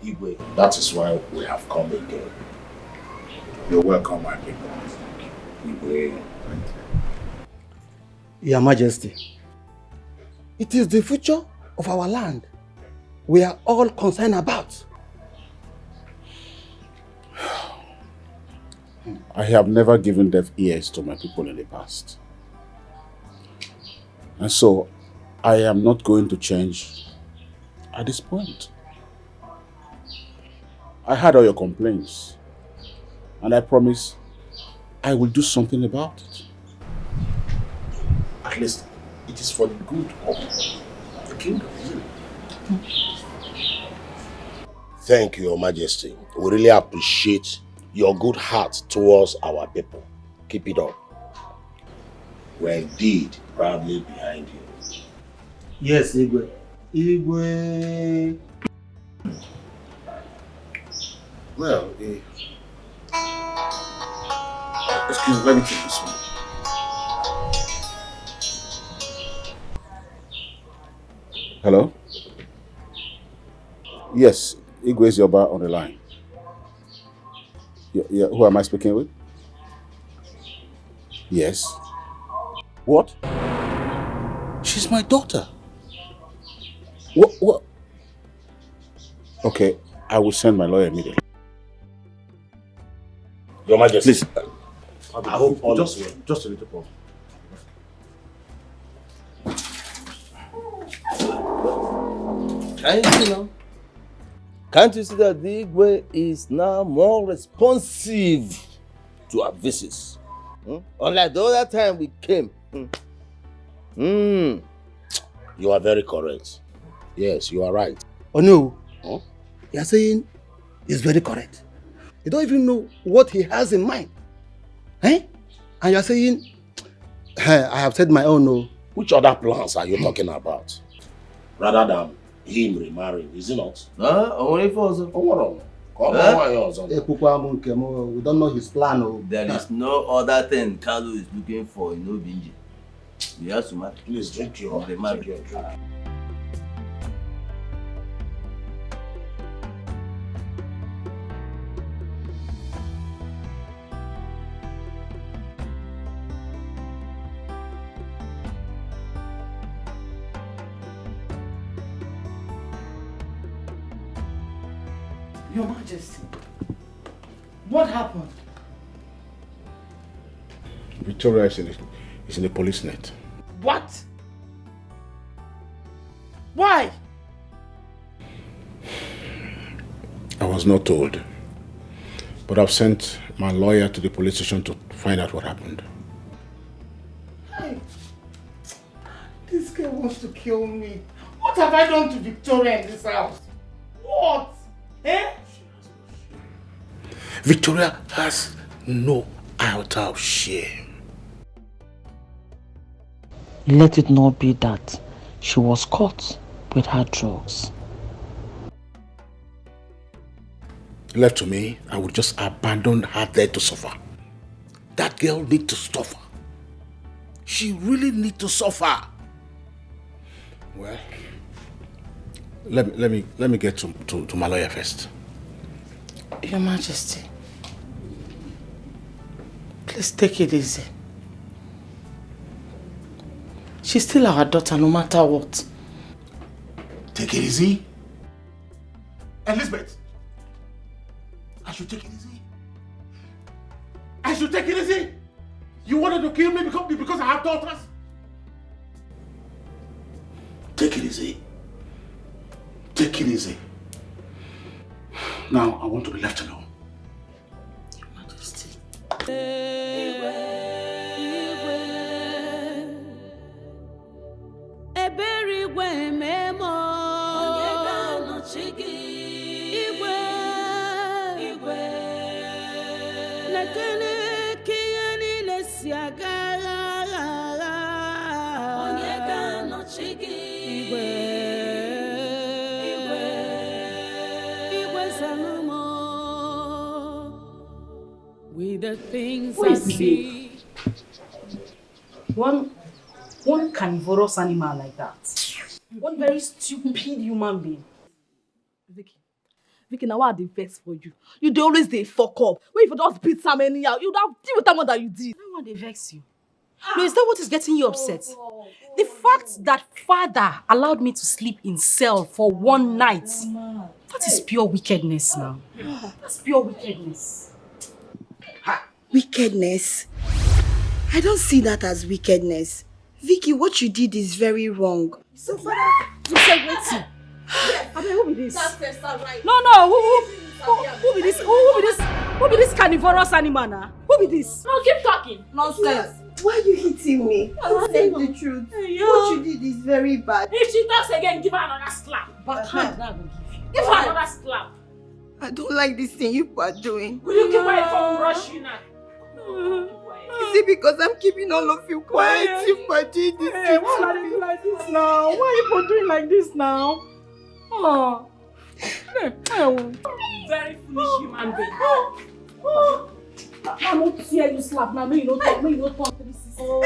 Igwe, that is why we have come again. You're welcome, my people. Igwe. Your Majesty, it is the future of our land we are all concerned about. I have never given deaf ears to my people in the past. And so, I am not going to change at this point. I heard all your complaints, and I promise I will do something about it. At least, it is for the good of the kingdom. Thank you, Your Majesty. We really appreciate your good heart towards our people. Keep it up. We're indeed proudly behind you. Yes, Igwe. Igwe. Well, excuse me, let me take this one. Hello? Yes, Igwe is Yoba on the line. Yeah, who am I speaking with? Yes. What? She's my daughter. What? Okay, I will send my lawyer immediately. Your Majesty. Please. I hope all is well. Just a little problem. Can't you see that the Igwe is now more responsive to our visits? Unlike the other time we came. You are very correct. Yes, you are right. Oh no. Huh? You are saying he's very correct. You don't even know what he has in mind. Eh? And you are saying, I have said my own no. Which other plans are you talking about? Rather than him remarrying, is it not? Only for us. We don't know his plan. Oh. There is no other thing Carlo is looking for in Obinji. We have to marry. Please drink your drink. Your Majesty, what happened? Victoria is in the police net. What? Why? I was not told. But I've sent my lawyer to the police station to find out what happened. Hey, this girl wants to kill me. What have I done to Victoria in this house? What? Eh? Victoria has no iota of shame. Let it not be that she was caught with her drugs. Left to me, I would just abandon her there to suffer. That girl needs to suffer. She really needs to suffer. Well, let me get to my lawyer first. Your Majesty, please take it easy. She's still our daughter no matter what. Take it easy? Elizabeth, I should take it easy? I should take it easy? You wanted to kill me because I have daughters? Take it easy. Take it easy. Now, I want to be left alone. Your Majesty. The things Who is he? One carnivorous animal like that. One very stupid human being. Vicky, Vicky, now what are the vex for you? You dey always dey fuck up. When if you just beat Sam anyhow, you would have deal with that more than you did. I want to vex you. No, is that what is getting you upset? The fact that father allowed me to sleep in cell for one night, that is pure wickedness now. That's pure wickedness. Wickedness? I don't see that as wickedness. Vicky, what you did is very wrong. So father, you said waiting. I mean, who be this? Right. No, who be this? Who be this carnivorous animal now? Who be this? No, keep talking. Nonsense. Why are you hitting me? I'm saying the truth. What you did is very bad. If she talks again, give her another slap. But hand now will give you. Give her another slap. I don't like this thing you are doing. Will you keep quiet from rushing now? Is it because I'm keeping all of you quiet? You are doing this. Hey, why are you doing like this now? Why are you both doing like this now? Oh. Very foolish human being. I'm not here you slap now. You don't talk. You don't talk. Oh.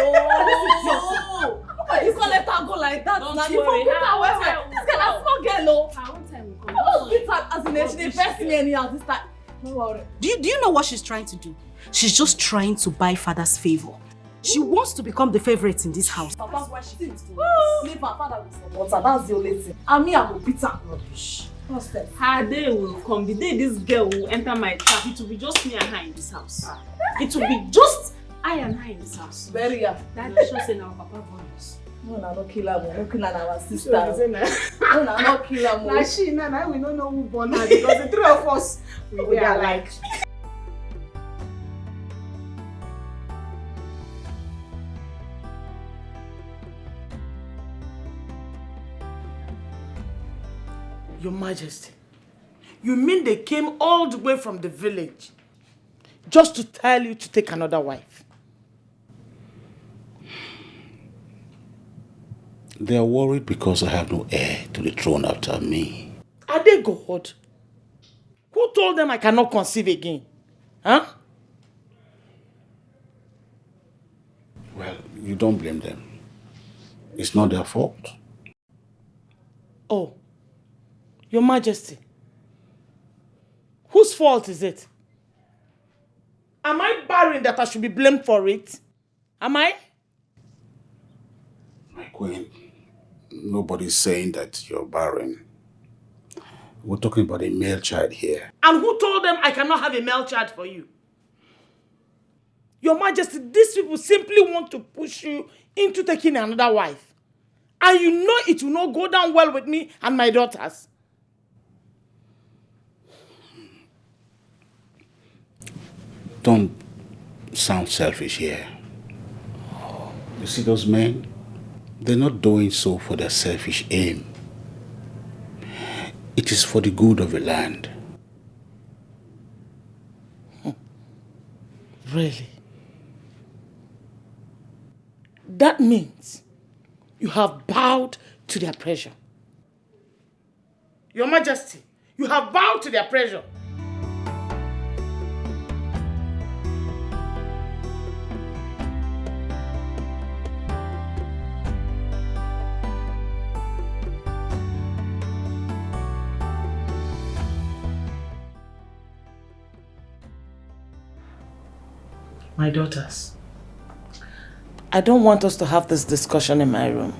You can't let her go like that. Don't now. worry. You forget her well. This girl is small girl, no. One time will come. Don't beat her as in she dey vex me anyhow this time. No worry. Do you know what she's trying to do? She's just trying to buy father's favor. She wants to become the favorite in this house. That's why she thinks to leave her father with support her. That's the only thing. And me, I will beat her. Rubbish. Her day will come. The day this girl will enter my trap, it will be just me and her in this house. It will be just I and her in this house. Very happy. That is just in our papa bonus. No, no kill her. No kill her, our sister. No, no kill her. Now she, now we don't know who born her because the three of us, we are like. Your Majesty, you mean they came all the way from the village just to tell you to take another wife? They are worried because I have no heir to the throne after me. Are they God? Who told them I cannot conceive again? Huh? Well, you don't blame them. It's not their fault. Oh, Your Majesty, whose fault is it? Am I barren that I should be blamed for it? Am I? My queen, nobody's saying that you're barren. We're talking about a male child here. And who told them I cannot have a male child for you? Your Majesty, these people simply want to push you into taking another wife. And you know it will not go down well with me and my daughters. Don't sound selfish here. You see those men? They're not doing so for their selfish aim. It is for the good of the land. Really? That means you have bowed to their pressure. Your Majesty, you have bowed to their pressure. My daughters, I don't want us to have this discussion in my room.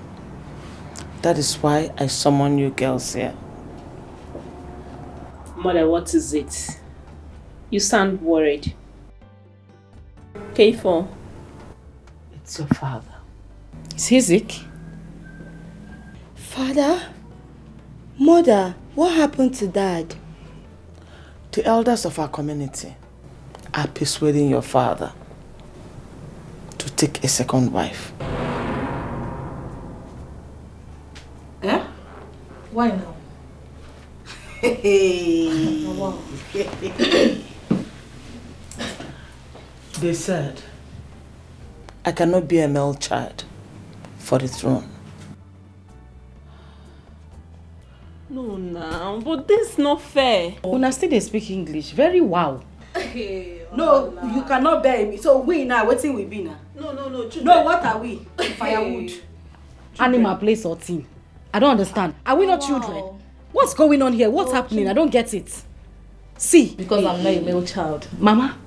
That is why I summon you girls here. Mother, what is it? You sound worried. K4. It's your father. Is he sick? Father? Mother, what happened to Dad? The elders of our community are persuading your father to take a second wife. Eh? Why now? They said I cannot be a male child for the throne. No, no, but this is not fair. Una still dey speak English. Very wow. No, you cannot bear me. So we now, waiting we be now. No, children. No, what are we? Firewood. Animal place or team. I don't understand. Are we not children? What's going on here? What's happening? I don't get it. See. Because I'm not a male child. Mama,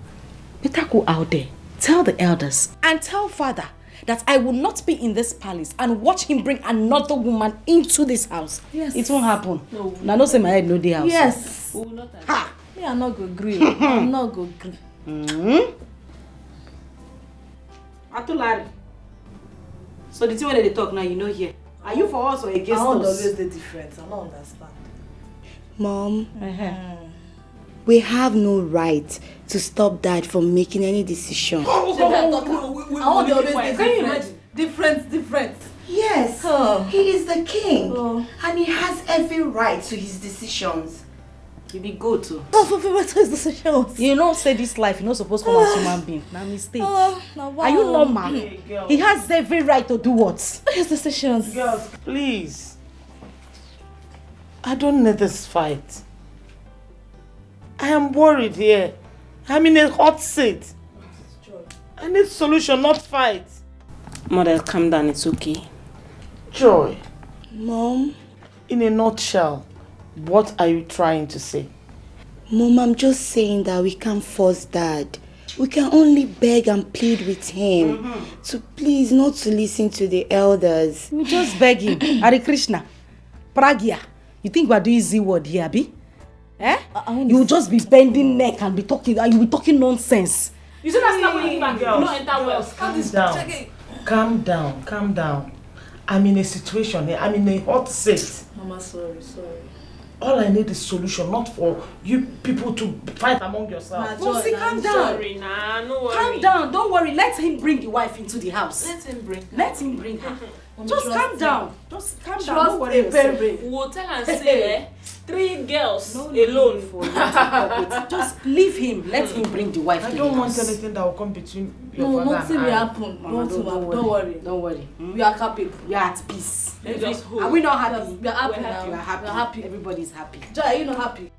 better go out there. Tell the elders and tell father that I will not be in this palace and watch him bring another woman into this house. Yes. It won't happen. No. Now, don't say my head no day house. Yes. We will not agree. Ha! Me, I'm not going to agree. I'm not going to agree. Atulari. So the thing when they talk now, you know here. Are you for us or against us? I don't always the difference. I don't understand. Mom, we have no right to stop Dad from making any decision. I want to always the difference. Different. Yes, he is the king and he has every right to his decisions. You be good too. What is decisions? You know, say this life, you're not supposed to come as human being. Now mistake. Are you normal? He has every right to do what? His decisions. Girls, please. I don't need this fight. I am worried here. I'm in a hot seat. I need solution, not fight. Mother, calm down. It's okay. Joy. Mom? In a nutshell, what are you trying to say? Mom, I'm just saying that we can't force Dad. We can only beg and plead with him to please not to listen to the elders. We just beg him. Hare Krishna. Pragya. You think we're doing Z word here, Abi? Eh? You'll just be bending neck and be talking nonsense. You see that's not when you don't enter well. Calm down. I'm in a situation here. I'm in a hot seat. Mama, sorry. All I need is solution, not for you people to fight among yourselves. Mom, calm down. Sorry, no worry. Calm down. Don't worry. Let him bring the wife into the house. Let him bring her. Just calm down. Just calm down. Trust Don't worry yourself. We'll tell and say, 3 girls alone. For you to just leave him. Let him bring the wife. I to don't the want house. anything that will come between your father nothing and will I. happen. Mama, don't worry. Don't worry. We are capable. We are at peace. Just hope. Are we not happy? We are happy now. We are happy. We are happy. Everybody's happy. Joy, are you not happy?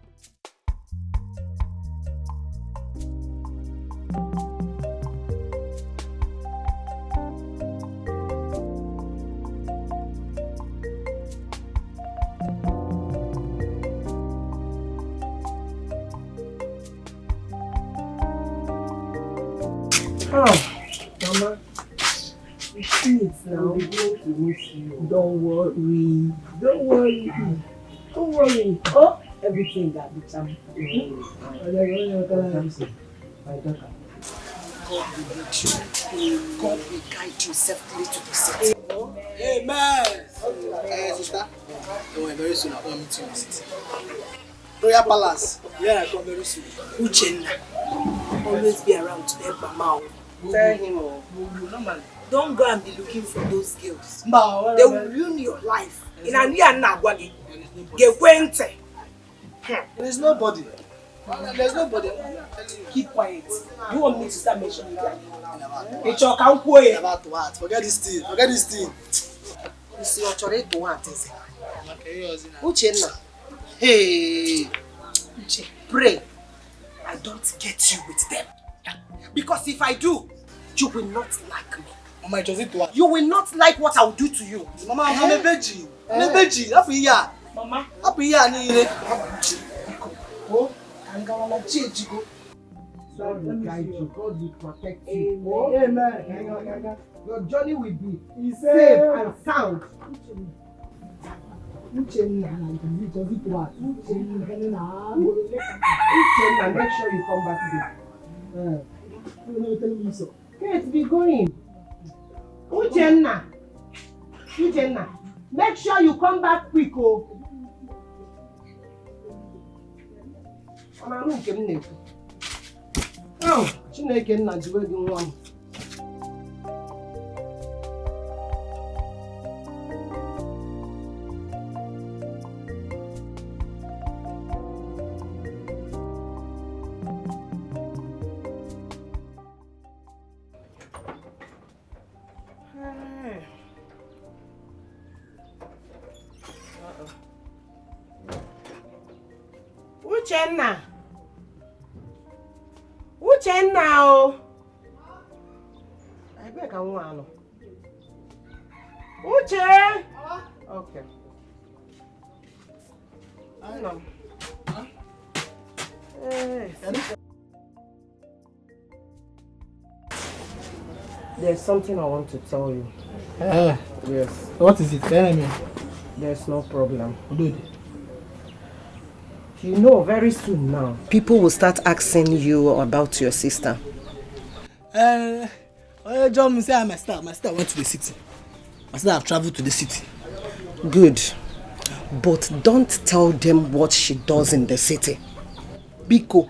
Mama, you see it now. I'm going to miss you. Don't worry. Oh, everything that the champ. My daughter. God will guide you safely to the city. Amen. Sister, don't worry, very soon I'll meet you in the city. Royal Palace. Yeah, I come very soon. Uchenna, always be around to help Mama. Tell him, don't go and be looking for those girls. They will ruin your life. In a year now, get went. There's nobody. Keep quiet. You want me to start mentioning that? It's your can't about what? Forget this thing. You see your chore to want is Uchenna. Hey, pray I don't get you with them. Because if I do, you will not like me. Mama, it was it what? You will not like what I will do to you. Mama, I'm a veggie. Happy year. Mama. Happy year, Nile. Oh, I'm gonna change you. God will guide you. God will protect you. Oh, amen. Your journey will be safe and sound. Uchenna, make sure you come back there. Kate, be going. Uchenna, make sure you come back quick, oh. Oh, Chineke nna jiwe gị nwa m. Uchenna o. Ebe ka nwa anọ. Uche. Okay. Nna. There's something I want to tell you. Yes. What is it? Tell me. There's no problem. Good. You know, very soon now, people will start asking you about your sister. John say my sister went to the city. My sister have traveled to the city. Good. But don't tell them what she does in the city. Biko.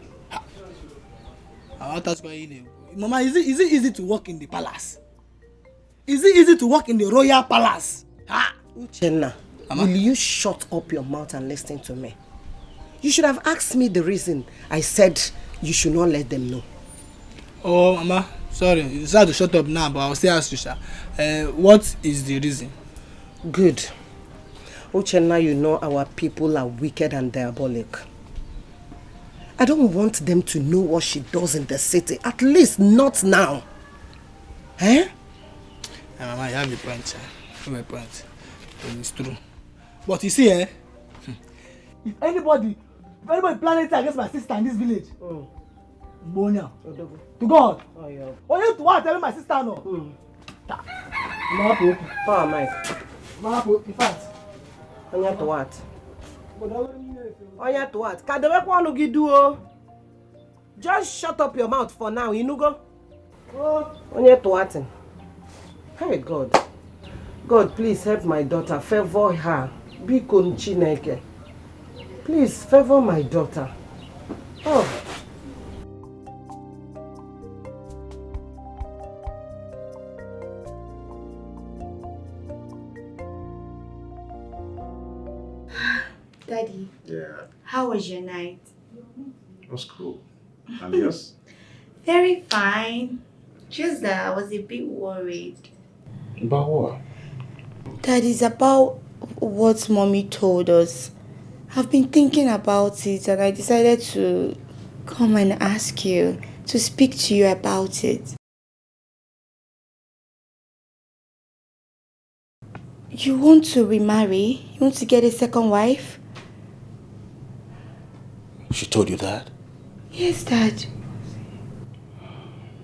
I want to ask you, Mama, is it easy to work in the palace? Is it easy to work in the royal palace? Uchenna, will you shut up your mouth and listen to me? You should have asked me the reason I said you should not let them know. Oh, Mama, sorry. You decided to shut up now, but I'll still ask you, sir. What is the reason? Good. Uchenna, you know our people are wicked and diabolic. I don't want them to know what she does in the city. At least not now. Eh? Mama, you have a point, sir. You have a point. It's true. But you see, if anybody planning against my sister in this village, Bonya, to God. Only to what? Tell my sister no. Oh, Mike. In fact. Only to what? Only to what? Kadebe kwanu gidu. Just shut up your mouth for now, you know go. Only to what? Hey God. God, please help my daughter. Favor her. Be Chineke. Please favor my daughter. Oh. Daddy. Yeah. How was your night? It was cool. And yours? Very fine. Just that I was a bit worried. About what? That is about what Mommy told us. I've been thinking about it and I decided to come and ask you, to speak to you about it. You want to remarry? You want to get a second wife? She told you that? Yes, Dad.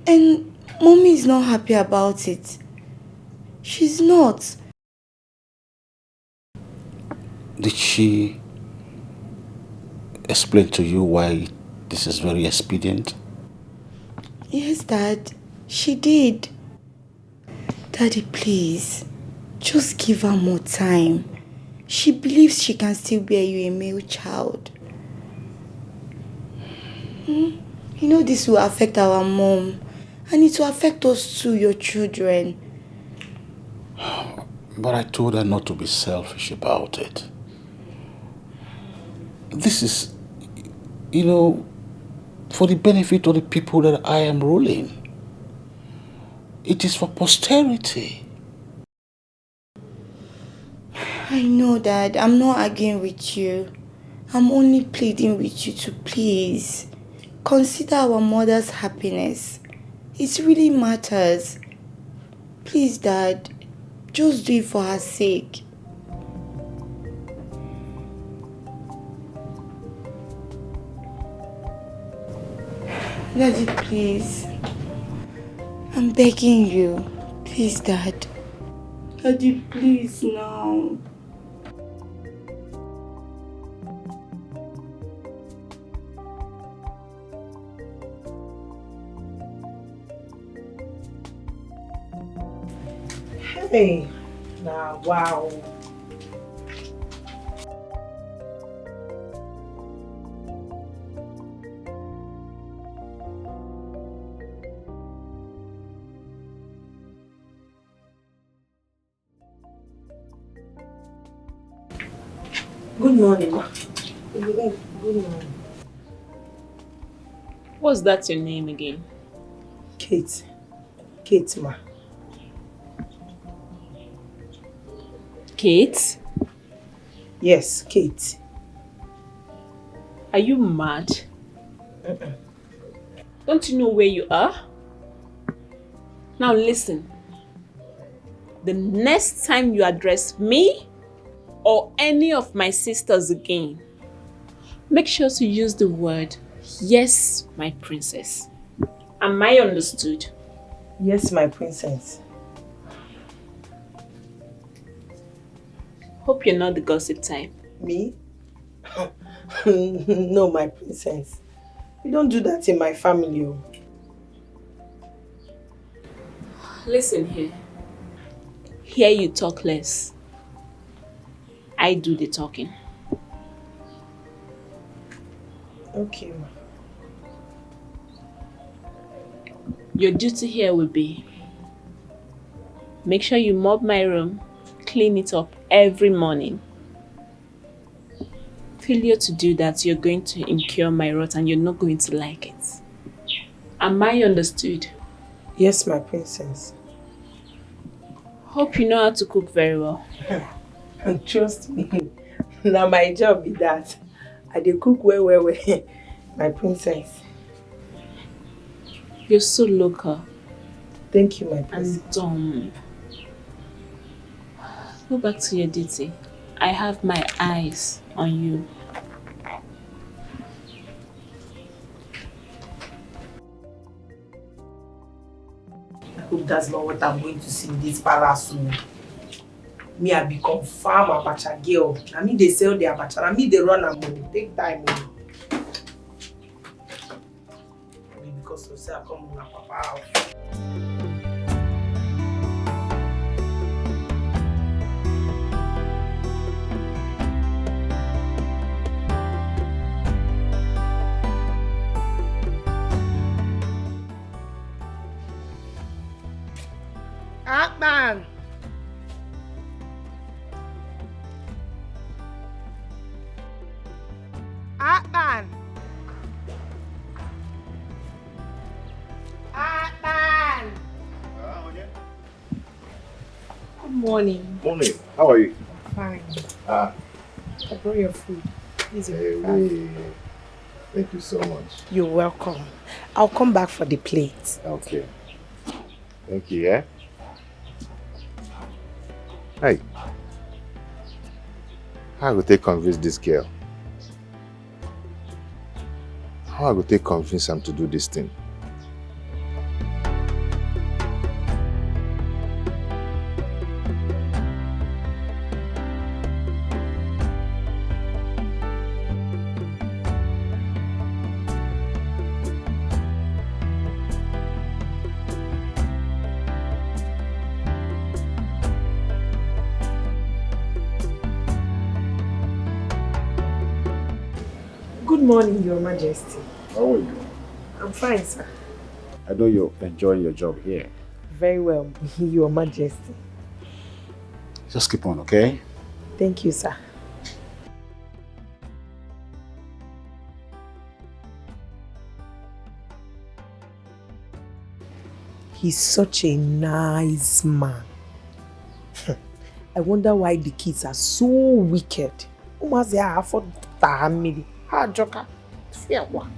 And Mommy is not happy about it. She's not. Did she explain to you why this is very expedient? Yes, Dad. She did. Daddy, please. Just give her more time. She believes she can still bear you a male child. You know this will affect our mom. And it will affect us too, your children. But I told her not to be selfish about it. This is, for the benefit of the people that I am ruling. It is for posterity. I know, Dad. I'm not arguing with you. I'm only pleading with you to please consider our mother's happiness. It really matters. Please, Dad. Just do it for her sake. Daddy, please. I'm begging you. Please, Dad. Daddy, please now. Hey, nah, wow. Good morning, ma. Good morning. What's that your name again? Kate. Kate, ma. Kate? Yes, Kate. Are you mad? Don't you know where you are? Now listen. The next time you address me or any of my sisters again, make sure to use the word Yes, my princess. Am I understood? Yes, my princess. Hope you're not the gossip type. Me? No, my princess. We don't do that in my family. Listen here. Here you talk less. I do the talking. Okay, ma. Your duty here will be make sure you mop my room, clean it up every morning. Failure to do that, you're going to incur my wrath and you're not going to like it. Am I understood? Yes, my princess. Hope you know how to cook very well. Trust me. Now my job is that. I dey cook well, my princess. You're so local. Thank you, my princess. And dumb. Go back to your duty. I have my eyes on you. I hope that's not what I'm going to see in this palace soon. Me, I be confirm abacha girl. I mean, they sell the abacha. I mean, they run a money. Take time. Maybe because of say I come with my papa house. Atman! Atman! Atman! Good morning. Morning. How are you? Fine. Ah. I brought your food. Please, Thank you so much. You're welcome. I'll come back for the plate. Okay. Thank you, yeah? Hey. How I go take convince this girl? How I go take convince am to do this thing? Good morning, Your Majesty. How are you? I'm fine, sir. I know you're enjoying your job here. Very well, Your Majesty. Just keep on, okay? Thank you, sir. He's such a nice man. I wonder why the kids are so wicked. Joker. Fear one.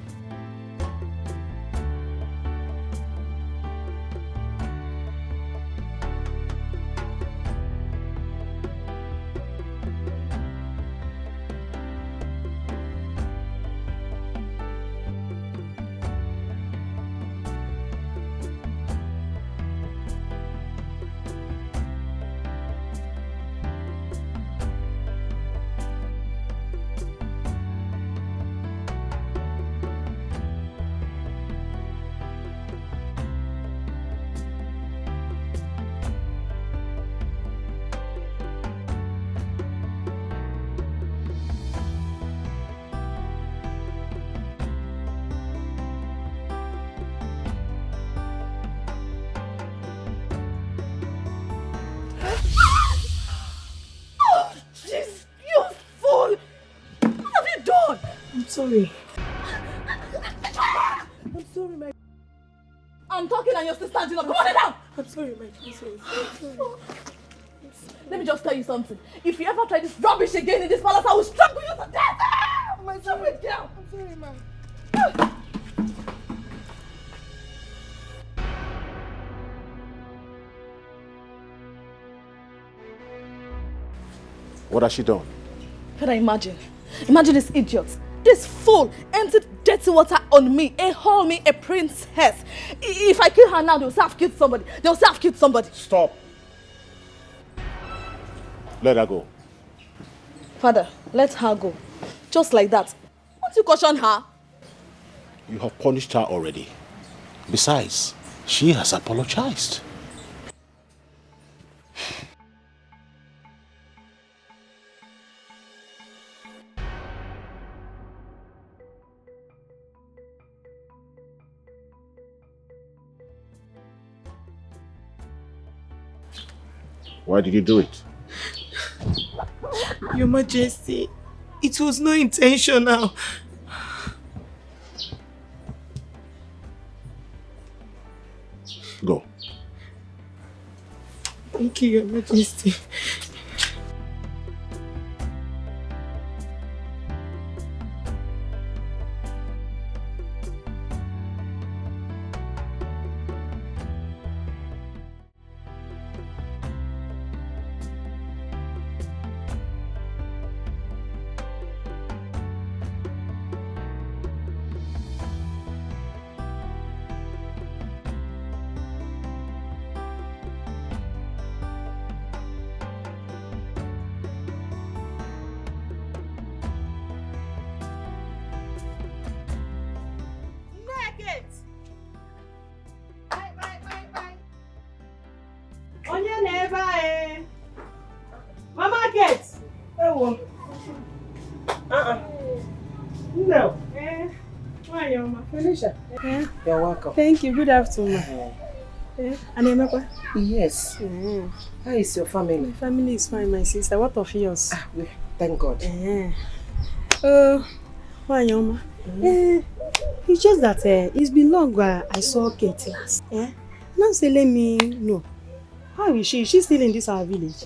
Sorry. I'm sorry, my... I'm talking and you're still standing up. Come on, lay down! I'm sorry, my princess. Let me just tell you something. If you ever try this rubbish again in this palace, I will strangle you to death! My stupid girl! I'm sorry, man. What has she done? Can I imagine? Imagine this idiot. This fool emptied dirty water on me, hold me a princess. If I kill her now, they'll say I've killed somebody. They'll say I've killed somebody. Stop. Let her go. Father, let her go. Just like that. Won't you caution her? You have punished her already. Besides, she has apologized. Why did you do it? Your Majesty, it was no intentional. Go. Thank you, Your Majesty. Onye na-ebe anyị. Mama Kate. Ewo. No. Why, Mama? Felicia. You're welcome. Thank you. Good afternoon. Anemekwa? Yes. How is your family? My family is fine, my sister. What of yours? Thank God. Why, Mama? It's just that it's been long I saw Kate last. Now say let me know. How is she? Is she still in this our village?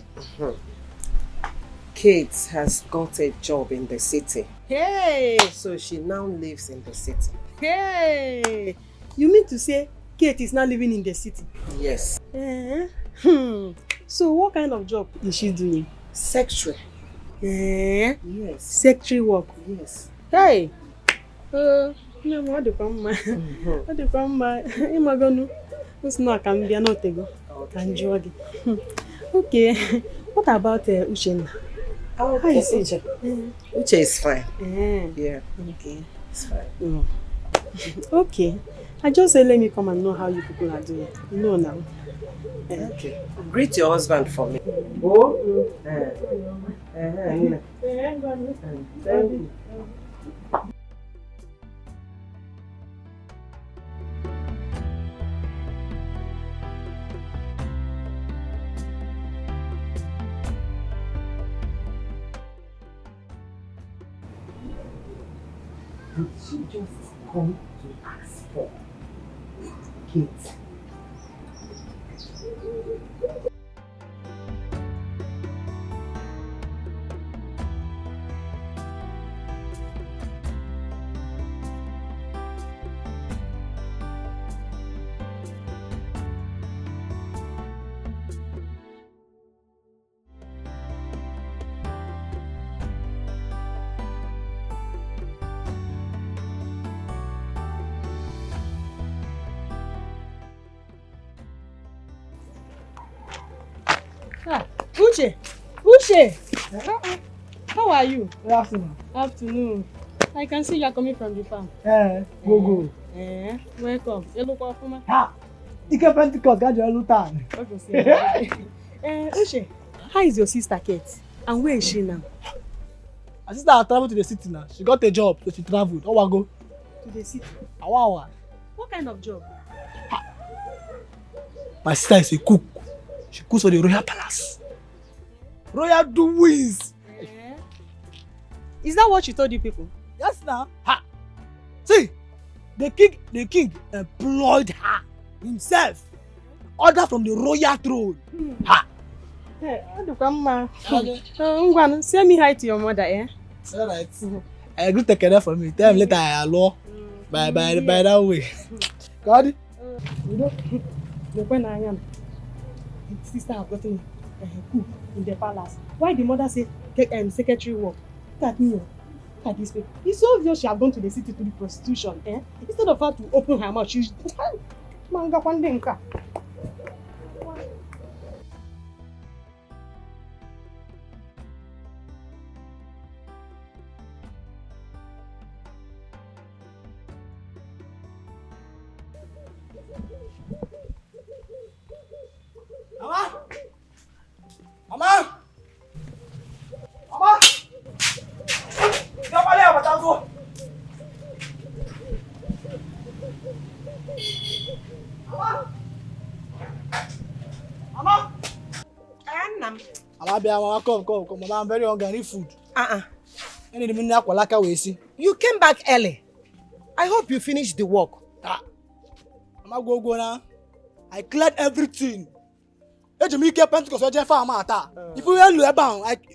Kate has got a job in the city. Hey! So she now lives in the city. Hey! You mean to say Kate is now living in the city? Yes. So what kind of job is she doing? Secretary. Yes. Secretary work? Yes. Hey! No, what do come ma? What do come ma? Imagonu. Who's not can be not go. Can Jordi. Okay. What about Uchenna? How is Uche? Uche is fine. Yeah. Okay. It's fine. Okay. I just say let me come and know how you people are doing. You know now. Okay. Greet your husband for me. Thank you. Did she just come to ask for Kate? Uche! How are you? Good afternoon. Afternoon. I can see you are coming from the farm. Go. Welcome. You look off, Mama. Ike Pentecost got your lutan. Uche, how is your sister Kate? And where is she now? My sister has traveled to the city now. She got a job, so she traveled. Oh, go. To the city? Awa. What kind of job? My sister is a cook. She cooks for the royal palace. Royal doings. Is that what she told you people? Yes, now. See, the king employed her himself. Order from the royal throne. Send me hi to your mother, All right. I agree to take care for me. Tell him later I allow. By that way. God. When I am, his sister have gotten a cook in the palace. Why the mother say take secretary work? Look at me. Look at this baby. It's so obvious she have gone to the city to do prostitution, eh? Instead of her to open her mouth, she's manga kwandenka. Mama! Mama! Mama! Siapa dia apa tahu? Mama! Mama! Anam. Mama bia, Mama, come. Mama, I'm very hungry. I need food. Any the minute I will see. You came back early. I hope you finished the work. Mama, go now. I cleared everything. If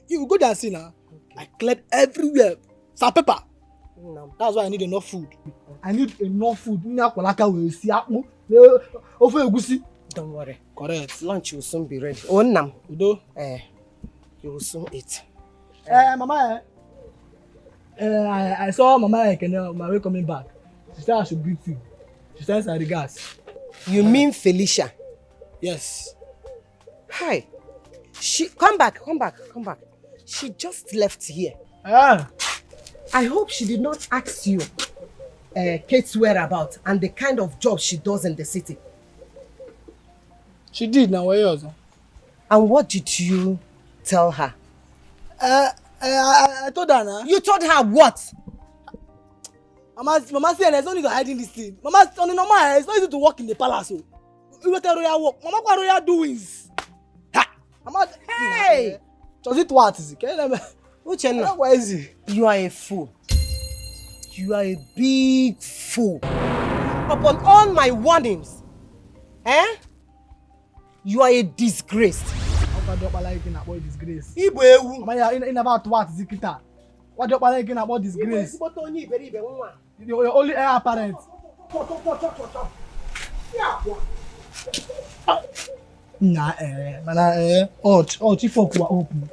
you go there and see now. I cleared everywhere. Some paper. No. That's why I need enough food. I need enough food. Don't worry. Correct. Lunch will soon be ready. Onam. Udo. You will soon eat. Mama. I saw Mama on my way coming back. She said I should greet you. She sends her regards. You mean Felicia? Yes. Hi. She come back. She just left here. I hope she did not ask you Kate's whereabouts and the kind of job she does in the city. She did now. Where yours? And what did you tell her? I told her now. You told her what? Mama said there's no need to hiding this thing. Mama, on the normal, it's not easy to work in the palace. So. You got a royal work. Mama got royal doings. Mama, hey! Does it what is it? Uchenna, why is it? You are a fool. You are a big fool. Upon all my warnings, you are a disgrace. What do you like about disgrace? Ibu. Mama, in about what is it? What do you like about disgrace? You're only heir apparent. Chief of open.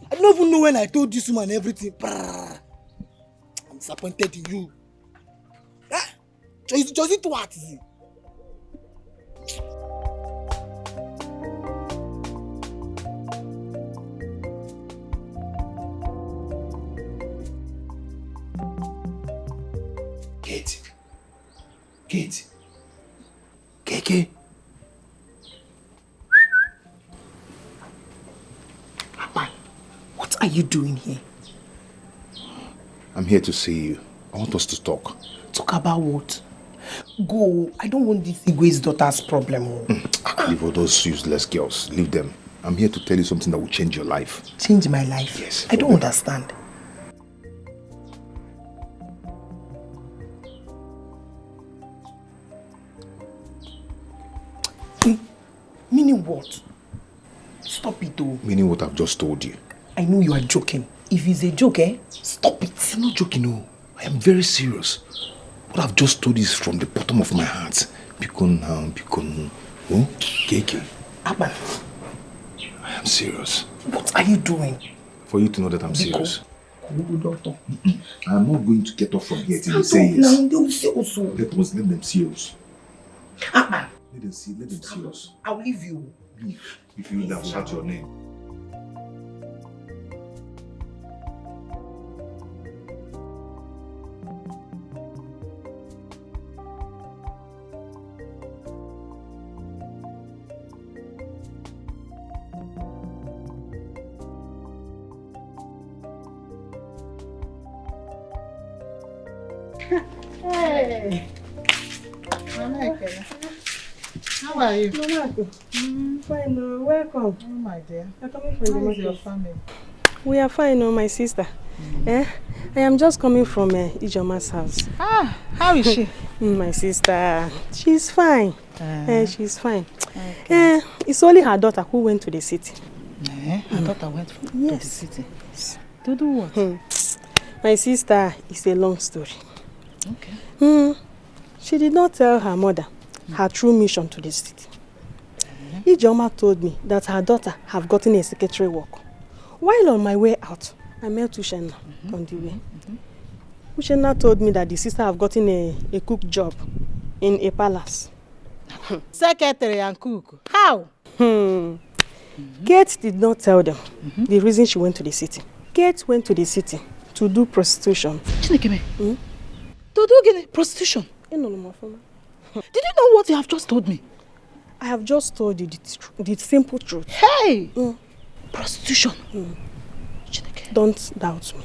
I don't even know when I told this woman everything. I'm disappointed in you. Just it what is it? Kate. Keke. Papa, what are you doing here? I'm here to see you. I want us to talk. Talk about what? Go. I don't want this Igwe's daughter's problem. Leave all those useless girls. Leave them. I'm here to tell you something that will change your life. Change my life? Yes. I don't understand. Meaning what? Stop it though. Meaning what I've just told you. I know you are joking. If it's a joke, stop it. I'm not joking, no. I am very serious. What I've just told you is from the bottom of my heart. Bikon. Oh, Keke. Abba. I am serious. What are you doing? For you to know that I'm serious. I am not going to get off from here till you say yes. Let them see us. Abba. Let them see us. I'll leave you. Leave. If you will shout your name. Hey. How are you? Fine, welcome. Oh, my dear. I'm coming from the How is market. your family? We are fine, my sister. I am just coming from Ijoma's house. How is she? My sister, she's fine. She's fine. Okay. It's only her daughter who went to the city. Her daughter went to the city? To do what? My sister, it's a long story. Okay. She did not tell her mother her true mission to the city. Ijoma told me that her daughter have gotten a secretary work. While on my way out, I met Ushenna on the way. Ushenna told me that the sister have gotten a cook job in a palace. Secretary and cook. How? Kate did not tell them the reason she went to the city. Kate went to the city to do prostitution. Chinekeme. To do prostitution? Did you know what you have just told me? I have just told you the simple truth. Hey! Prostitution. Don't doubt me.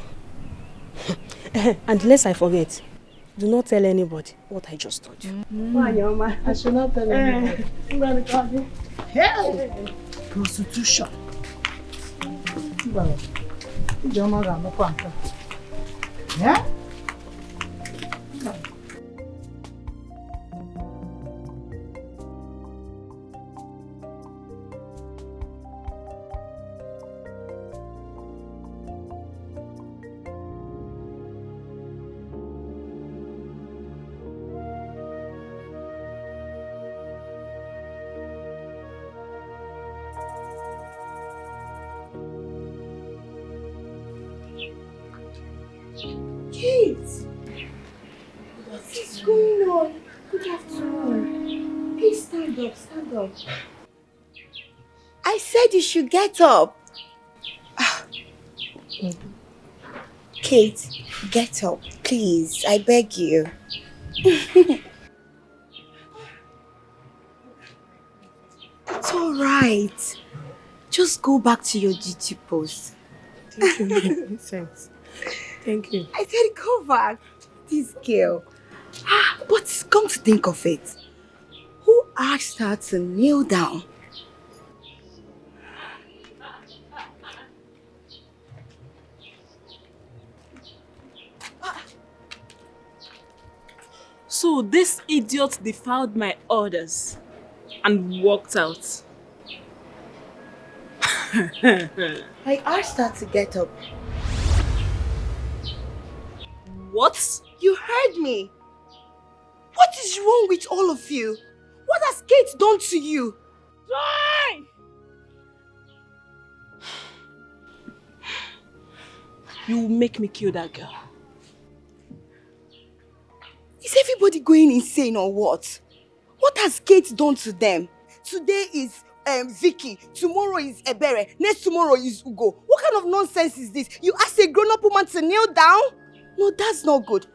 And lest I forget, do not tell anybody what I just told you. I should not tell anybody. Hey! Prostitution. Yeah? Kate! What is going on? Good afternoon. Please stand up, stand up. I said you should get up. Kate, get up, please. I beg you. It's all right. Just go back to your duty post. Thank you. Thanks. Thank you. I said go back. This girl. But come to think of it, who asked her to kneel down? So this idiot defiled my orders and walked out. I asked her to get up. What? You heard me. What is wrong with all of you? What has Kate done to you? Joy! You will make me kill that girl. Is everybody going insane or what? What has Kate done to them? Today is Vicky, tomorrow is Ebere, next tomorrow is Ugo. What kind of nonsense is this? You ask a grown-up woman to kneel down? No, that's not good.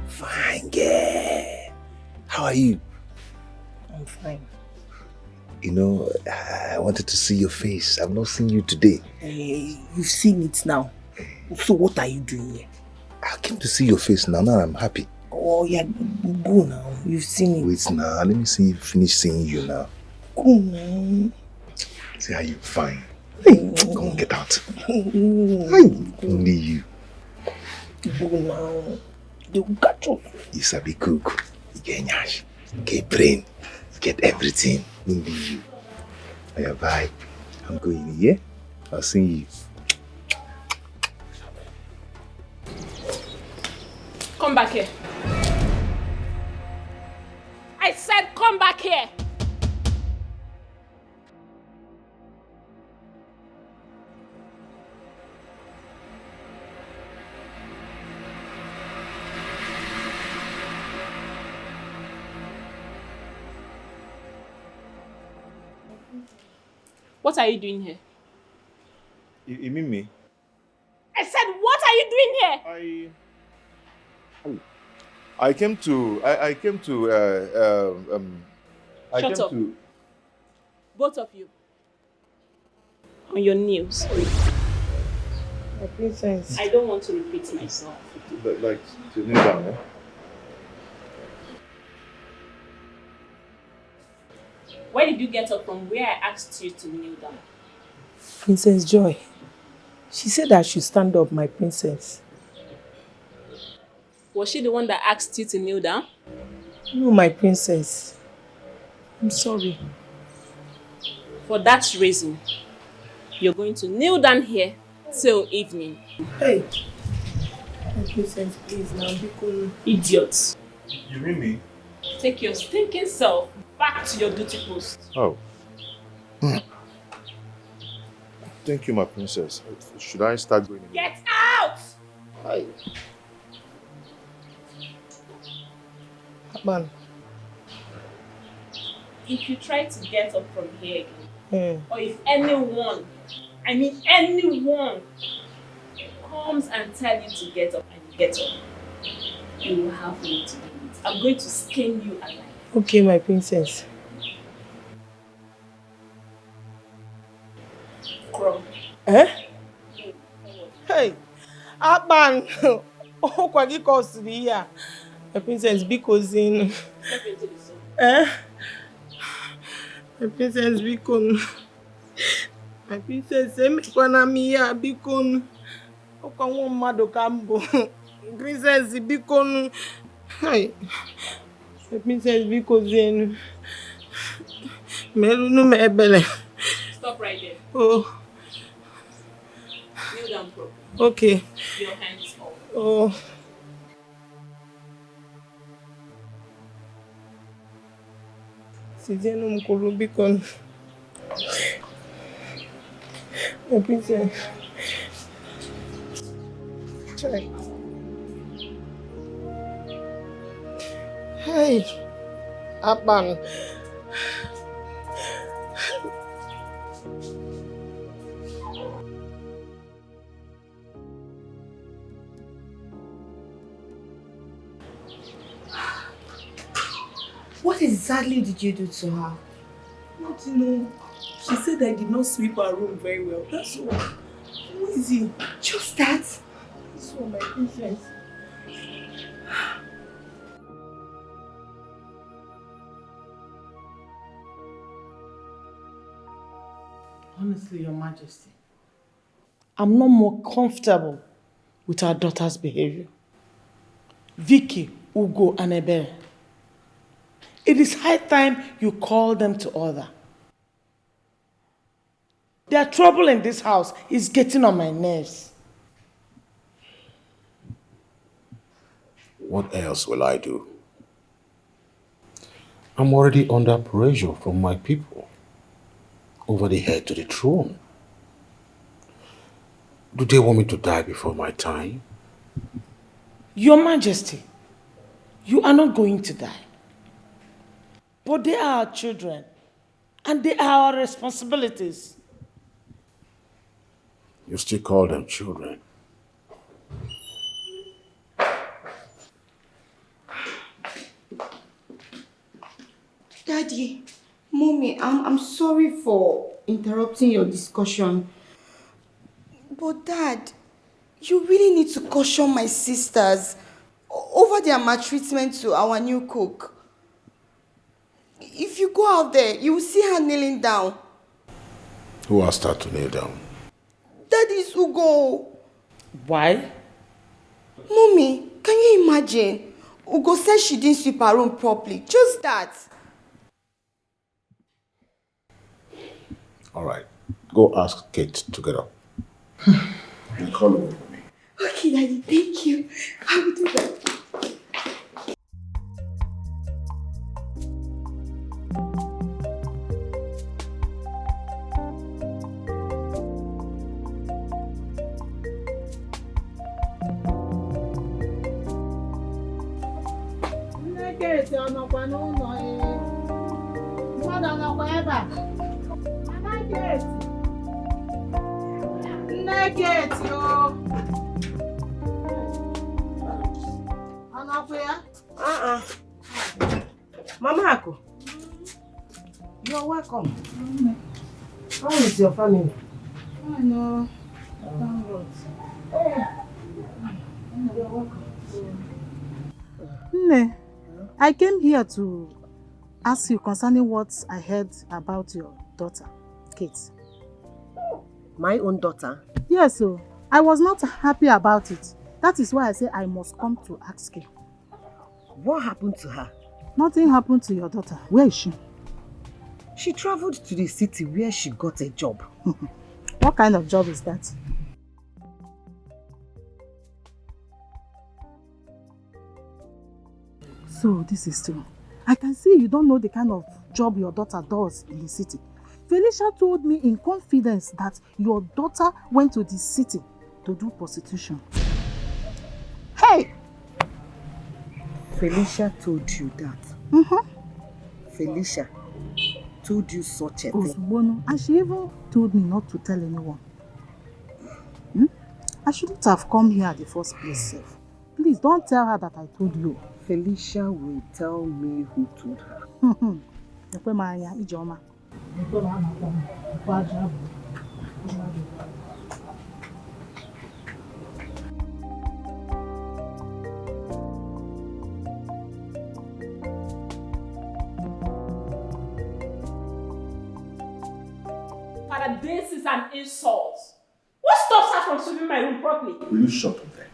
Fine girl. How are you? I'm fine. You know, I wanted to see your face. I've not seen you today. You've seen it now. So what are you doing here? I came to see your face now. Now I'm happy. Oh yeah, go now. You've seen it. Wait now. Let me finish seeing you now. Go now. See how you fine. Hey, come on, get out. Hey, only you. Go now. They will catch up. You sabi cook. You get nyash. You get brain. You get everything. Only you. Oh yeah, bye. I'm going here. I'll see you. Come back here. I said come back here. What are you doing here? You mean me? I said, what are you doing here? I came to Shut up. Both of you. On your knees. My princess. I don't want to repeat myself. like to kneel down, eh? Where did you get up from where I asked you to kneel down? Princess Joy. She said I should stand up, my princess. Was she the one that asked you to kneel down? No, my princess. I'm sorry. For that reason, you're going to kneel down here till evening. Hey. Princess, please now, be cool. Idiots. You mean me? Take your stinking self back to your duty post. Oh. Thank you, my princess. Should I start going? Get out! Hi. Man. If you try to get up from here again, or if anyone, I mean anyone, comes and tell you to get up and you get up, you will have me to do it. I'm going to skin you alive. Okay, my princess. Crawl. Hey, Akpan. Oh, kwagi kosiri ya. My princess, because in. Step into the sun. My princess, because. My princess, emekwana mi ya because. Okwa nwa mmadụ ka mbụ. Princess, because. Hey. My princess, because in. Melunu mebele. Stop right there. Oh. Kneel down properly. Okay. Your hands up. Oh. Sizeno mkulu bikon. My princess. Try. Hey. Akpan. What exactly did you do to her? Not to know. She said I did not sweep her room very well. That's all. How easy. Just that? That's all, my princess. Honestly, Your Majesty, I'm not more comfortable with our daughter's behavior. Vicky, Ugo, and Ebere. It is high time you call them to order. Their trouble in this house is getting on my nerves. What else will I do? I'm already under pressure from my people over the heir to the throne. Do they want me to die before my time? Your Majesty, you are not going to die. But they are our children, and they are our responsibilities. You still call them children? Daddy, Mommy, I'm sorry for interrupting your discussion. But Dad, you really need to caution my sisters over their maltreatment to our new cook. If you go out there, you will see her kneeling down. Who asked her to kneel down? That is Ugo. Why? Mommy, can you imagine? Ugo said she didn't sweep her room properly. Just that. All right. Go ask Kate to get up. And call her for me. Okay, Daddy, thank you. I will do that. Mama Ako, you are welcome. How is your family? I know. Thank God. You are welcome. Nne, I came here to ask you concerning what I heard about your daughter, Kate. My own daughter? Yes, so I was not happy about it. That is why I say I must come to ask you. What happened to her? Nothing happened to your daughter. Where is she? She traveled to the city where she got a job. What kind of job is that? So this is true. I can see you don't know the kind of job your daughter does in the city. Felicia told me in confidence that your daughter went to the city to do prostitution. Hey! Felicia told you that? Felicia told you such a thing? And she even told me not to tell anyone. I shouldn't have come here at the first place, Seth. Please don't tell her that I told you. Felicia will tell me who told her. Father, this is an insult. What stops her from sweeping my room properly? Will you shut up there?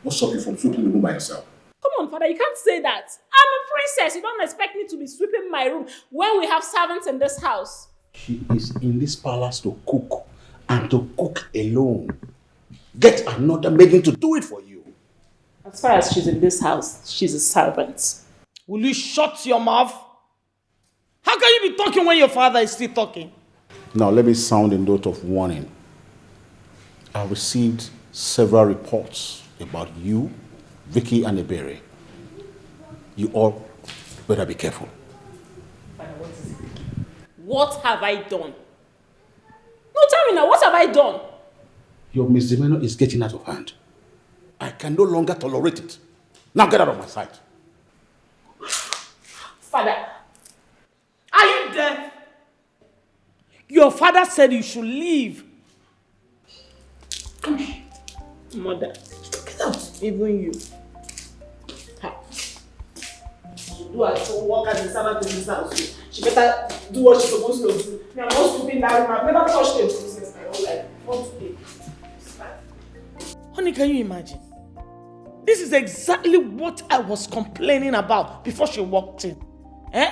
What stops you from sweeping the room by yourself? Come on, Father, you can't say that. I'm a princess. You don't expect me to be sweeping my room when we have servants in this house. She is in this palace to cook, and to cook alone. Get another maiden to do it for you. As far as she's in this house, she's a servant. Will you shut your mouth? How can you be talking when your father is still talking? Now let me sound a note of warning. I received several reports about you, Vicky and Ebere. You all better be careful. Father, what is it? What have I done? No, tell me now, what have I done? Your misdemeanor is getting out of hand. I can no longer tolerate it. Now get out of my sight. Father, are you deaf? Your father said you should leave. Mother, get out. Even you. Do as to work as a servant in this house. She better do what she's supposed to do. Me, I'm not scooping that room. I've never touched the business my whole life. Not today. Honey, can you imagine? This is exactly what I was complaining about before she walked in. Eh?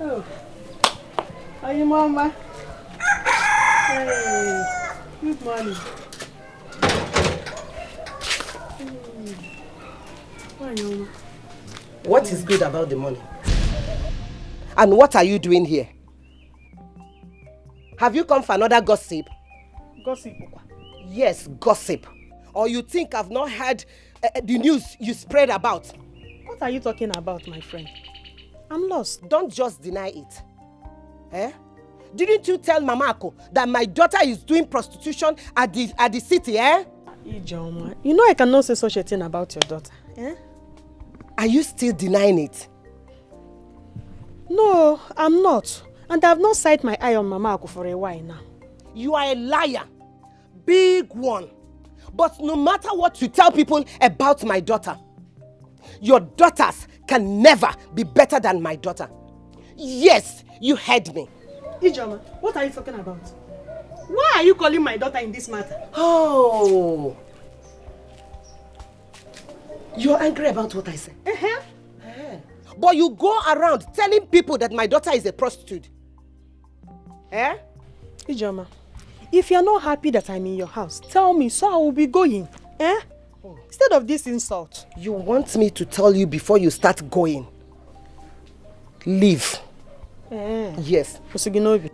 Oh, are you Mama? Hey, good morning. What is good about the money? And what are you doing here? Have you come for another gossip? Gossip? Yes, gossip. Or you think I've not heard the news you spread about? What are you talking about, my friend? I'm lost. Don't just deny it. Eh? Didn't you tell Mama Ako that my daughter is doing prostitution at the city, eh? Ijoma, you know I cannot say such a thing about your daughter, eh? Are you still denying it? No, I'm not. And I've not set my eye on Mama Ako for a while now. You are a liar. Big one. But no matter what you tell people about my daughter, your daughters can never be better than my daughter. Yes, you heard me. Ijoma, what are you talking about? Why are you calling my daughter in this matter? Oh. You're angry about what I said. But you go around telling people that my daughter is a prostitute. Eh? Ijoma, if you're not happy that I'm in your house, tell me so I will be going. Eh? Instead of this insult. You want me to tell you before you start going? Leave. Yes.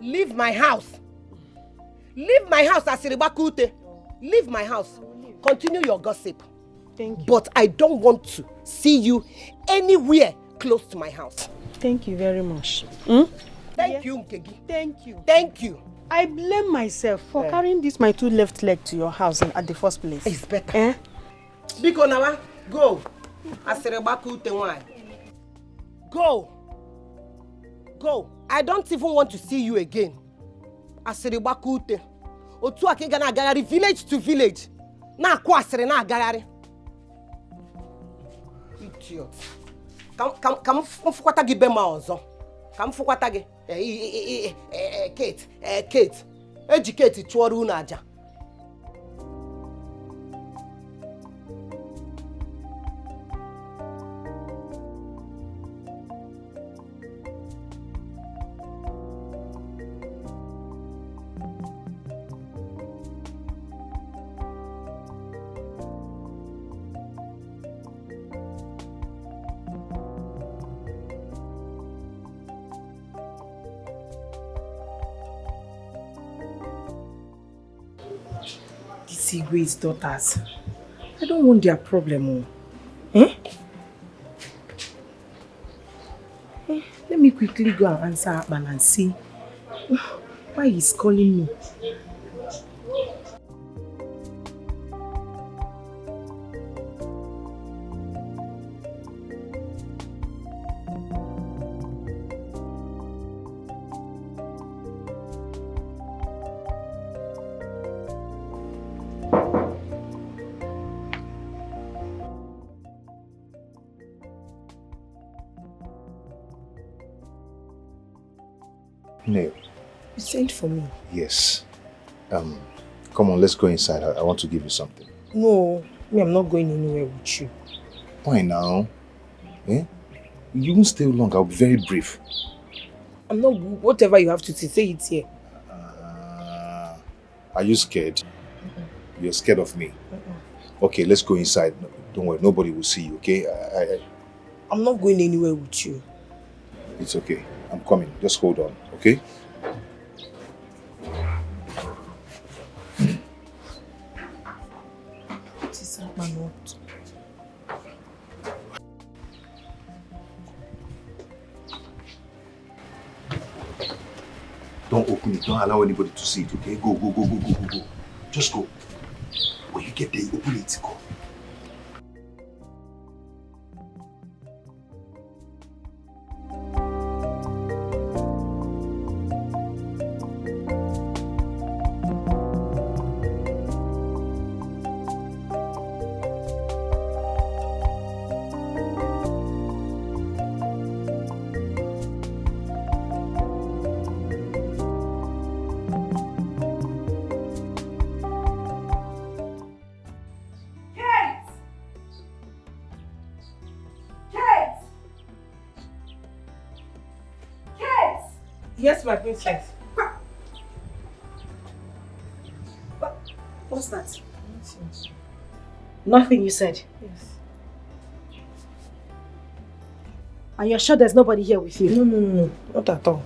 Leave my house. Leave my house, Asiribakute. Leave my house. Continue your gossip. Thank you. But I don't want to see you anywhere close to my house. Thank you very much. Thank you, Nkegi. Thank you. Thank you. I blame myself for carrying this my two left leg to your house at the first place. It's better. Biko nawa, go. Asiribakute why? Go. Go. I don't even want to see you again. Asiribakute. Otu akigana gagari village to village. Na-akụ asịrị na-agagharị. Idiot. Ka m fụkwata gị be ma ọzọ. Ka m fụkwata gị. Kate. Eji Kate chụọrọ unu aja. Igwe's daughters. I don't want their problem. Let me quickly go and answer Akban and see why he's calling me. No. You sent for me? Yes. Come on, let's go inside. I want to give you something. No, I'm not going anywhere with you. Why now? You won't stay long. I'll be very brief. I'm not. Whatever you have to say it here. Are you scared? You're scared of me? Okay, let's go inside. Don't worry, nobody will see you, okay? I'm not going anywhere with you. It's okay. I'm coming. Just hold on, okay? What is happening? Don't open it. Don't allow anybody to see it, okay? Go. Just go. When you get there, you open it. Go. Yes, my princess. What's that? Nothing you said? Yes. And you're sure there's nobody here with you? No, not at all.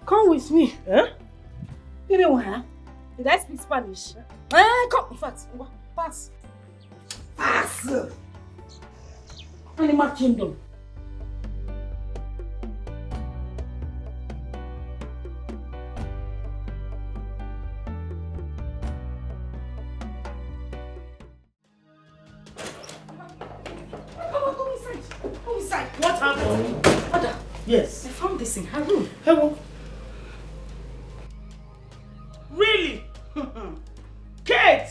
Come with me. Huh? You know what? Did I speak Spanish? Come, in fact, pass. Pass! Animal Kingdom. What happened? Mother. Yes. I found this in her room. Hello. Really? Kate!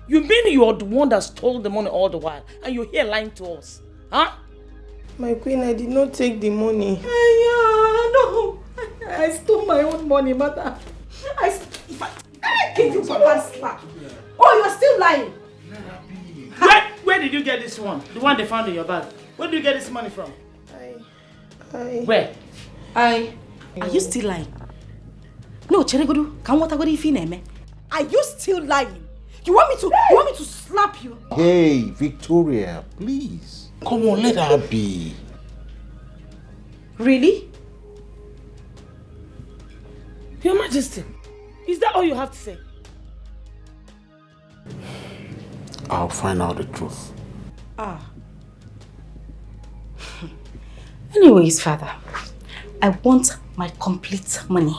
You mean you're the one that stole the money all the while and you're here lying to us? Huh? My queen, I did not take the money. No. I stole my own money, mother. If I give you Papa's slap. Oh, you're still lying. Where did you get this one? The one they found in your bag. Where did you get this money from? Where? Are you still lying? No, Cheregodu, can what I go if you Are you still lying? You want me to slap you? Hey, Victoria, please. Come on, let her be. Really? Your Majesty, is that all you have to say? I'll find out the truth. Anyways, Father, I want my complete money.